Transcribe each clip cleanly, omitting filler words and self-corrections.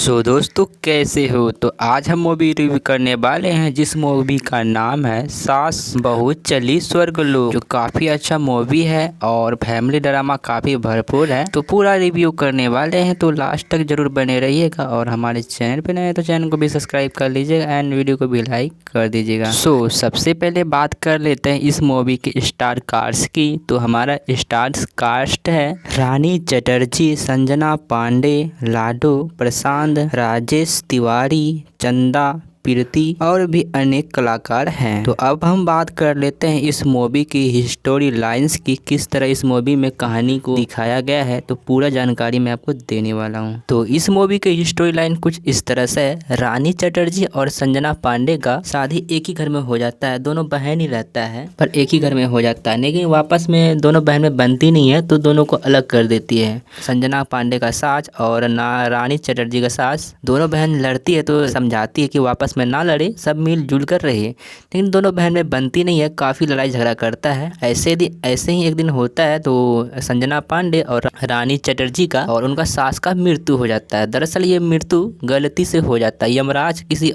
दोस्तों कैसे हो। तो आज हम मूवी रिव्यू करने वाले हैं जिस मूवी का नाम है सास बहू चली स्वर्गलोक, जो काफ़ी अच्छा मूवी है और फैमिली ड्रामा काफ़ी भरपूर है। तो पूरा रिव्यू करने वाले हैं, तो लास्ट तक जरूर बने रहिएगा। और हमारे चैनल पे नए हैं तो चैनल को भी सब्सक्राइब कर लीजिएगा एंड वीडियो को भी लाइक कर दीजिएगा। सबसे पहले बात कर लेते हैं इस मूवी के स्टार कास्ट की। तो हमारा स्टार कास्ट है रानी चटर्जी, संजना पांडे, लाडो प्रशांत, राजेश तिवारी, चंदा, प्रीति और भी अनेक कलाकार हैं। तो अब हम बात कर लेते हैं इस मूवी की स्टोरी लाइंस की, किस तरह इस मूवी में कहानी को दिखाया गया है। तो पूरा जानकारी मैं आपको देने वाला हूं। तो इस मूवी की स्टोरी लाइन कुछ इस तरह से है। रानी चटर्जी और संजना पांडे का शादी एक ही घर में हो जाता है। दोनों बहन ही रहता है पर एक ही घर में हो जाता है, लेकिन वापस में दोनों बहन में बनती नहीं है तो दोनों को अलग कर देती है। संजना पांडे का सास और रानी चटर्जी का सास, दोनों बहन लड़ती है तो समझाती है कि वापस में ना लड़े, सब मिलजुल कर रहे, लेकिन दोनों बहन में बनती नहीं है, काफ़ी लड़ाई झगड़ा करता है। ऐसे ही एक दिन होता है तो संजना पांडे और रानी चटर्जी का और उनका सास का मृत्यु हो जाता है। दरअसल ये मृत्यु गलती से हो जाता है। यमराज किसी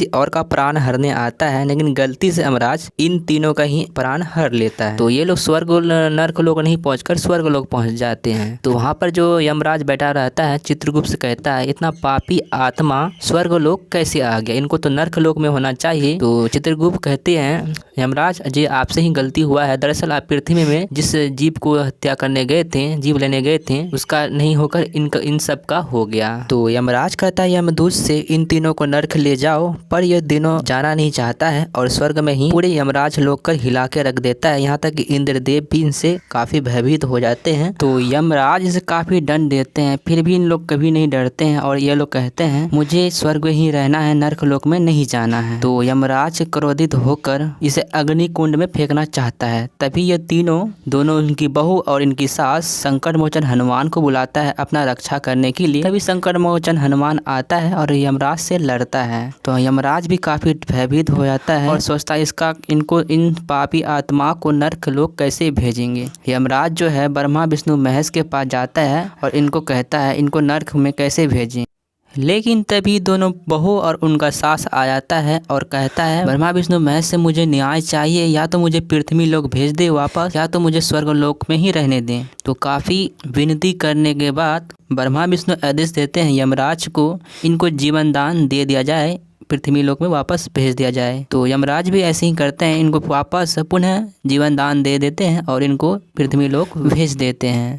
और का प्राण हरने आता है, लेकिन गलती से यमराज इन तीनों का ही प्राण हर लेता है। तो ये लोग स्वर्ग नर्क लोक नहीं पहुंचकर स्वर्ग लोक पहुंच जाते हैं। तो वहाँ पर जो यमराज बैठा रहता है, चित्रगुप्त से कहता है इतना पापी आत्मा स्वर्ग लोक कैसे आ गया, इनको तो नर्क लोक में होना चाहिए। तो चित्रगुप्त कहते हैं यमराज जी आपसे ही गलती हुआ है। दरअसल आप पृथ्वी में जिस जीव को हत्या करने गए थे, जीव लेने गए थे, उसका नहीं होकर इन सब का हो गया। तो यमराज कहता है यमदूत से इन तीनों को नर्क ले जाओ, पर ये तीनों जाना नहीं चाहता है और स्वर्ग में ही पूरे यमराज लोक कर हिला के रख देता है। यहाँ तक कि इंद्रदेव भी इनसे काफी भयभीत हो जाते हैं। तो यमराज इसे काफी दंड देते हैं, फिर भी इन लोग कभी नहीं डरते हैं और ये लोग कहते हैं मुझे स्वर्ग ही रहना है, नर्क लोक में नहीं जाना है। तो यमराज क्रोधित होकर इसे अग्नि कुंड में फेंकना चाहता है। तभी ये दोनों उनकी बहू और इनकी सास संकट मोचन हनुमान को बुलाता है अपना रक्षा करने के लिए। तभी संकट मोचन हनुमान आता है और यमराज से लड़ता है। तो यमराज भी काफी भयभीत हो जाता है और सोचता है इन पापी आत्मा को नर्क लोक कैसे भेजेंगे। यमराज जो है ब्रह्मा विष्णु महेश के पास जाता है और इनको कहता है इनको नर्क में कैसे भेजें। लेकिन तभी दोनों बहू और उनका सास आ जाता है और कहता है ब्रह्मा विष्णु महेश से मुझे न्याय चाहिए, या तो मुझे पृथ्वी लोक भेज दे वापस, या तो मुझे स्वर्ग लोक में ही रहने दें। तो काफ़ी विनती करने के बाद ब्रह्मा विष्णु आदेश देते हैं यमराज को इनको जीवन दान दे दिया जाए, पृथ्वी लोक में वापस भेज दिया जाए। तो यमराज भी ऐसे ही करते हैं, इनको वापस पुनः जीवन दान दे देते हैं और इनको पृथ्वी लोक भेज देते हैं।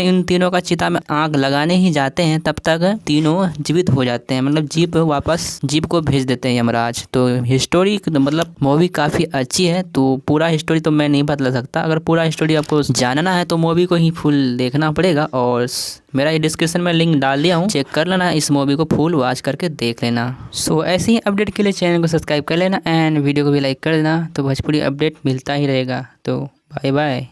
इन तीनों का चिता में आग लगाने ही जाते हैं, तब तक तीनों जीवित हो जाते हैं, मतलब जीव को भेज देते हैं यमराज। तो हिस्टोरी मतलब मूवी काफ़ी अच्छी है। तो पूरा हिस्टोरी तो मैं नहीं बता सकता, अगर पूरा हिस्टोरी आपको जानना है तो मूवी को ही फुल देखना पड़ेगा और मेरा डिस्क्रिप्शन में लिंक डाल दिया हूँ, चेक कर लेना, इस मूवी को फुल वॉच करके देख लेना। ऐसे ही अपडेट के लिए चैनल को सब्सक्राइब कर लेना एंड वीडियो को भी लाइक कर देना, तो भोजपुरी अपडेट मिलता ही रहेगा। तो बाय बाय।